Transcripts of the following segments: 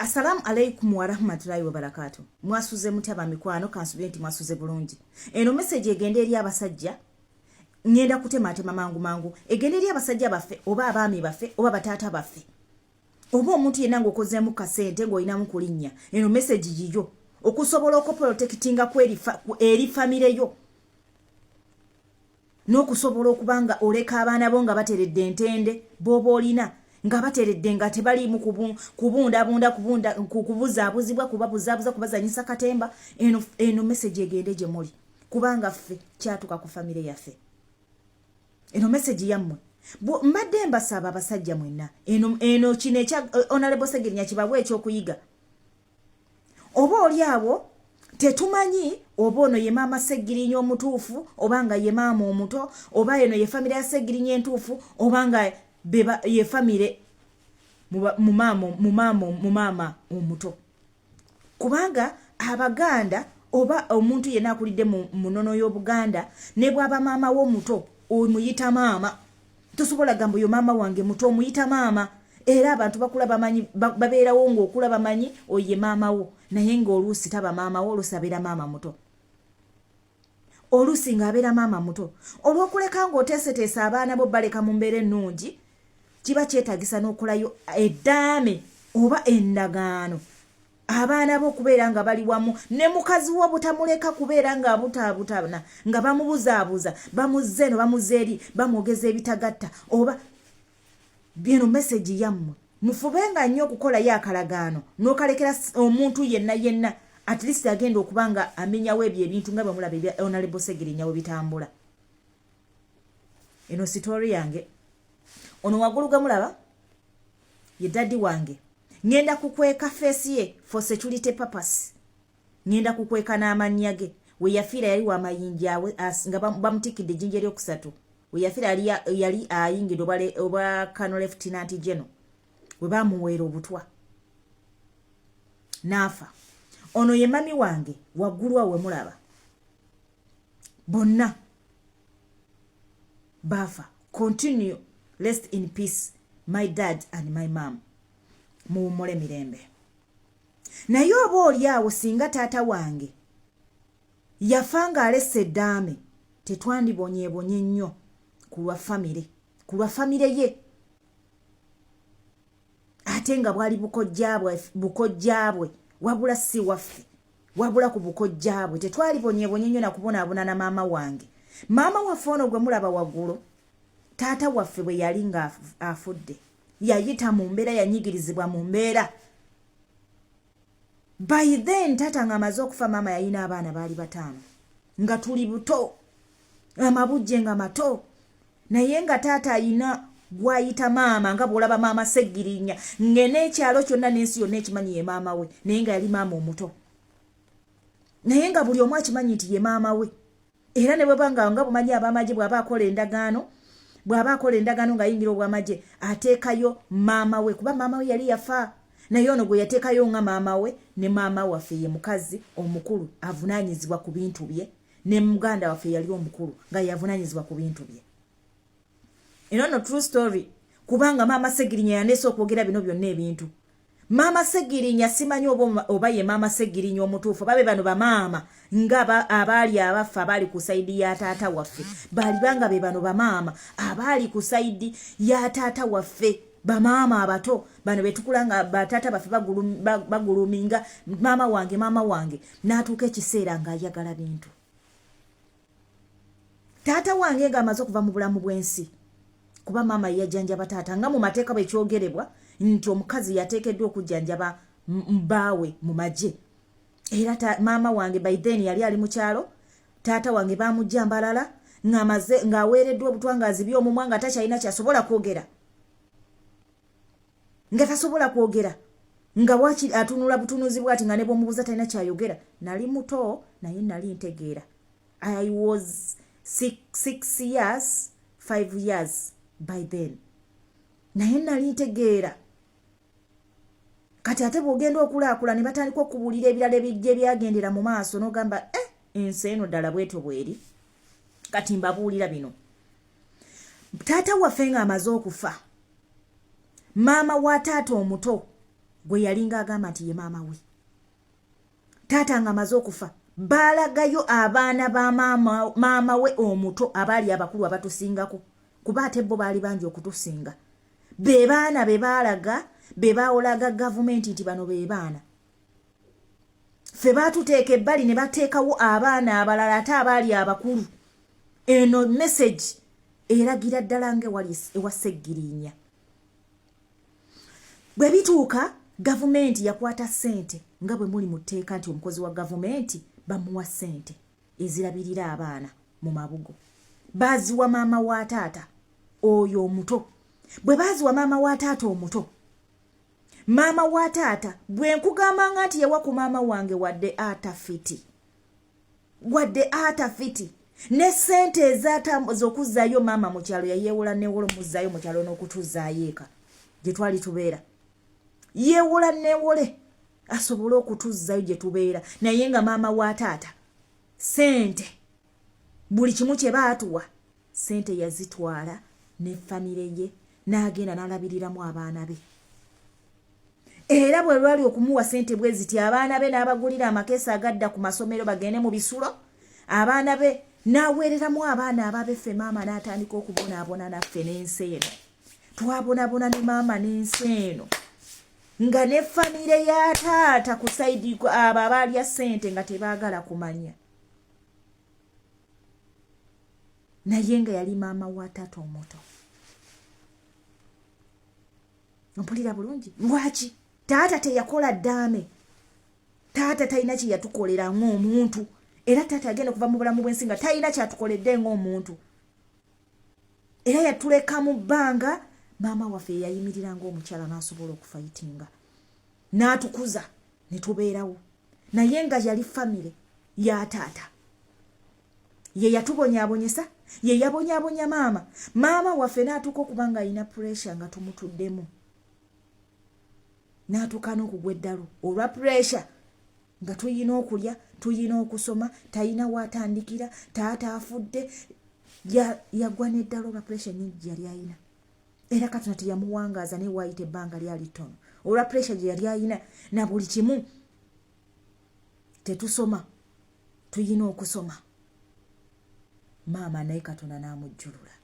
Assalamu alaikum wa rahmatullahi wa barakatuh. Mwasuze mutaba mikwano kansubye nti mwasuze bulungi. Eno message egende eri abasajja ngenda kutematema mangu egende eri abasajja baffe oba abaami baffe oba batata baffe. Oba omuntu yenna ng'okozeemu kasente ng'olinamu kulinnya. Eno message yiyo okusobola okuprotectinga eri famire yo. N'okusobola okubanga oleka abaana bo nga bateredde entende booba olina nga bateredde nga tebaliimu kubuzaabuzibwa kubabuzaabuza kubazanyisa katemba. Eno message egende gye muli kubanga ffe kyatuka ku famire yaffe. Eno message yammwe mbadde mbasaba abasajja mwenna eno kino ekya Honorable Segirinya kibawe ekyokuyiga. Oba oli awo tetumanyi oba ono ye maama Segirinya omutuufu obanga ye maama omuto oba eno ye famire ya Segirinya entuufu obanga ye famire mu maama omuto. Kubanga Abaganda oba omuntu yenna akulidde mu munono y'Obuganda ne bw'aba maama w'omuto omuyita maama. Tosobola gamba yo maama wange muto omuyita maama. Era abantu bakula bamanyi babeerawo ng'okula bamanyi oye maama wo naye ng'oluusi taba maama wo, oluusi abeera maama muto. Oluusi ng'abeera maama muto. Olw'okuleka ng'oteeseteesa abaana bo baleka mu mbeera ennungi kiba kyetagisa n'okulayo eddaame oba endagaano abaana bo kubeera nga bali wamu ne mukazi wo butamuleka kubeera nga abutaabutana nga bamubuzaabuza bamuzze no bamuzze eri bamwogeza ebitagatta oba bino message yammwe mufubenga nnyo okukolayo akalagaano n'okalekera omuntu yenna at least agenda okubanga amenyawo ebyo ebintu nga bwe mulaba ebya Honorable Segirinya we bitambula. Eno story yange ono waggulu gwe mulaba ye daddy wange. Ngenda kukweka face ye for security purpose. Ngenda kukweka n'amannya ge. We yafiira yali wa mayinja nga bamutikidde ejjinja eryokusatu. We yafiira yali ayingidde oba Colonel Lieutenant General. We bamuweera obutwa. Naafa. Ono ye mami wange waggulu awe mulaba. Bonna bafa. Continue. Rest in peace. My dad and my mom. Muwummule mirembe. Naye oba oli awo singa taata wange yafanga alessa eddaame tetwandibonyeebonye nnyo ku lwa famire ye. Ate nga bwali bukojjaabwe wabula si waffe wabula ku bukojjaabwe tetwalibonyeebonye nnyo nakubonaabona na maama wange. Maama waffe ono gwe mulaba waggulu taata waffe bwe yali nga afudde yayita mu mbeera yanyigirizibwa mu mbeera. By then taata ng'amaze okufa maama yalina abaana baali 5 nga tuli buto amabujje nga mato naye nga taata ayina gwayita maama nga bw'olaba maama Segirinya ng'eneekyalo kyonna n'ensi yonna ekimanyi ye maama we naye nga yali maama omuto naye nga buli omu akimanyi nti ye maama we. Era ne bwebanga nga bumanyi ab'amagye bw'aba akola endagaano ng'ayingira obw'amagye ateekayo maama we kuba maama we yali yafa naye ono gwe yateekayo nga maama we ne maama waffe ye mukazi omukulu avunaanyizibwa ku bintu bye ne muganda waffe yali omukulu nga yavunaanyizibwa ku bintu bye. Eno no true story kubanga maama Segirinya yaneese okwogera bino byonna ebintu. Maama Segirinya simanyi oba ye maama Segirinya omutuufu babe bano bamaama nga abaali abafu abaali ku sayidi ya taata waffe baali banga be bano bamaama abaali ku sayidi ya taata waffe bamaama abato bano betukulanga bataata baffe baguluminga maama wange n'atuuka ekiseera ng'ayagala bintu. Taata wange ng'amaze okuva mu bulamu bw'ensi kuba maama yajjanjaba taata nga mu mateeka bwe kyogerebwa nti omukazi yateekeddwa okujjanjaba mbaawe mu magye. Era maama wange by then yali ali mu kyalo taata wange bamujja mbalala ng'aweereddwa obutwa ng'azibye omumwa nga takyalina kyasobola kwogera nga waki atunula butunuzi bwati nga ne bw'omubuuza talina kyayogera. Nali muto naye nali ntegeera. I was 5 years by then. Naye nali ntegeera. Kati ate bw'ogenda okulaakula ne batandika okubuulira ebirala ebijja ebyagendera mu maaso n'ogamba ensi eno ddala bwetyo bweri. Kati mbabuulira bino. Taata waffe ng'amaze okufa maama wa taata omuto gwe yalinga agamba nti ye maama we. Taata nga amaze okufa balagayo abaana ba maama we omuto abaali abakulu abatusingako kuba ate bo baali bangi okutusinga. Be baana be baalaga be baolaga gavumenti nti bano be baana. Fe batuteeka ebbali ne bateekawo abaana abalala ate abaali abakulu. Eno message eragira ddala ng'ewali ewa Sseggirinya. Bwe bituuka gavumenti yakwata ssente nga bwe muli mu tteeka nti omukozi wa gavumenti bamuwa ssente ezirabirira abaana mu mabugo. Baaziwa maama wa taata oyo omuto. Bwe baaziwa maama wa taata omuto, maama wa taata bwe nkugamba nti yawa ku maama wange wadde atafiti ne ssente ezaatambuza okuzzaayo maama mu kyalo yayeewola neewola muzzaayo mu kyalo n'okutuzaayo eka gye twali tubeera. Yeewola neewole asobole okutuzzaayo gye tubeera, naye nga maama wa taata ssente buli kimu kye baatuwa ssente yazitwala ne famire ye n'agenda n'alabiriramu abaana be. Era bwe lwali okumuwa ssente bwe ziti abaana be n'abagulira amakeesa agadda ku masomero bagende mu bisulo, abaana be n'aweereramu abaana ababe ffe maama n'atandika okubonaabona naffe n'ensi eno. Twabonabona ne maama n'ensi eno nga ne famire ya taata ku saidi abo abaalya ssente nga tebaagala kumanya. Naye nga yali maama wa taata omuto. Mpulira bulungi. Lwaki? Taata teyakola ddaame. Taata talina kye yatukolera ng'omuntu. Era taata agenda kuva mu bulamu bw'ensi nga talina kyatukoledde ng'omuntu. Era yatuleka mu bbanga, maama waffe yayimirira ng'omukyala n'asobola okufayitinga. N'atukuza ne tubeerawo. Naye nga yali famire ya taata. Ye yatubonyaabonyesa, ye yabonyaabonya maama. Maama waffe n'atuuka okuba nga alina pressure nga tumutuddemu. N'atuuka n'okugwa eddalu olwa pressure nga tuyina okulya, tuyina okusoma, talina waatandikira, taata afudde, yagwa n'eddalo olwa pressure nyingi yali ayina. Era Katonda teyamuwangaaza naye waayita ebbanga lyali ttono. Olwa pressure gye yali ayina na buli kimu. Tetusoma, tuyina okusoma. Maama naye Katonda n'amujjulula.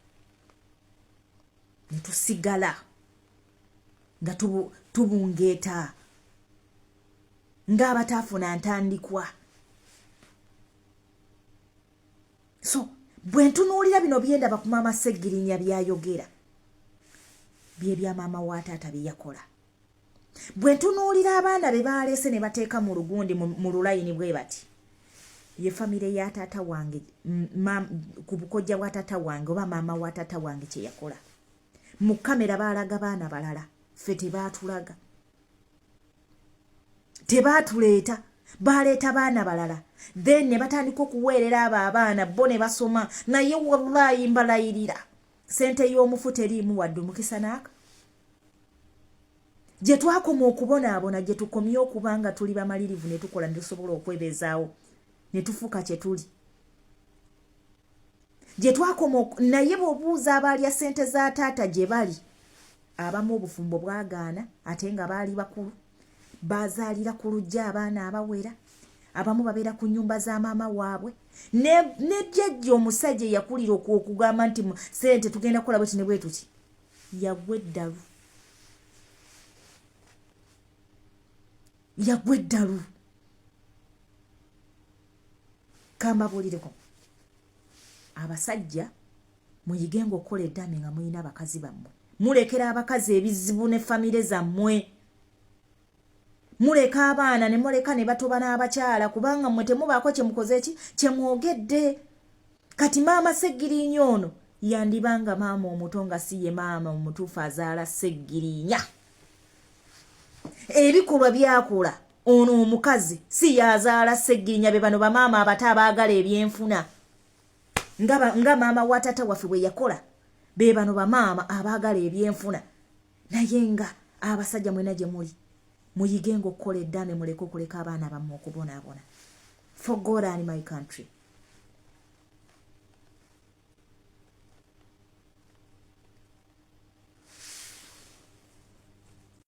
Ne tusigala nga tubungeeta ng'abataafuna ntandikwa. So bwe ntunuulira bino byendaba ku maama Sseggirinya byayogera bye bya maama wa taata bye yakola. Bwe ntunuulira abaana be baalese ne bateeka mu lugundi mu lulayini bwe bati, ye famire ya taata wange ku bukojja bwa taata wange oba maama wa taata wange kye yakola. Mu kamera baalaga baana balala, ffe tebaatulaga. Tebaatuleeta, baaleeta baana balala. Then ne batandika okuweerera abo abaana bo ne basoma. Naye wallahi mbalayirira ssente y'omufu teriimu wadde omukisa n'aka. Gye twakoma okubonaabona, gye tukomye okuba nga tuli bamalirivu ne tukola ne tusobola okwebezaawo ne tufuuka kye tuli. Gye twakoma naye bw'obuuza abaalya ssente za taata gye bali, abamu obufumbo bwagaana ate nga baali bakulu. Bazaalira ku lujja abaana abawera, abamu babeera ku nnyumba za maama waabwe. Ne jjajja omusajja yakulira okugamba nti ssente tugenda kukola bweti ne bwe tuti, yagwa eddalu. Yagwa eddalu. Kambabuulireko, abasajja muyigenga okukola eddaame nga mulina abakazi bammwe. Mulekera abakazi ebizibu ne famire zammwe. Muleka abaana ne muleka ne batoba n'abakyala kubanga mmwe temubaako kye mukoze kye mwogedde. Kati maama Sseggirinya ono yandibanga maama omuto nga si ye maama omutuufu azaala Sseggirinya. Ebikolwa byakola ono omukazi si yazaala Sseggirinya, be bano bamaama abato abaagala ebyenfuna. Nga maama wa taata waffe bwe yakola, be bano bamaama abaagala ebyenfuna. Naye nga abasajja mwena gye muli, muyigenga okukola eddaame muleke okuleka abaana bammwe okubonaabona. For God and my country.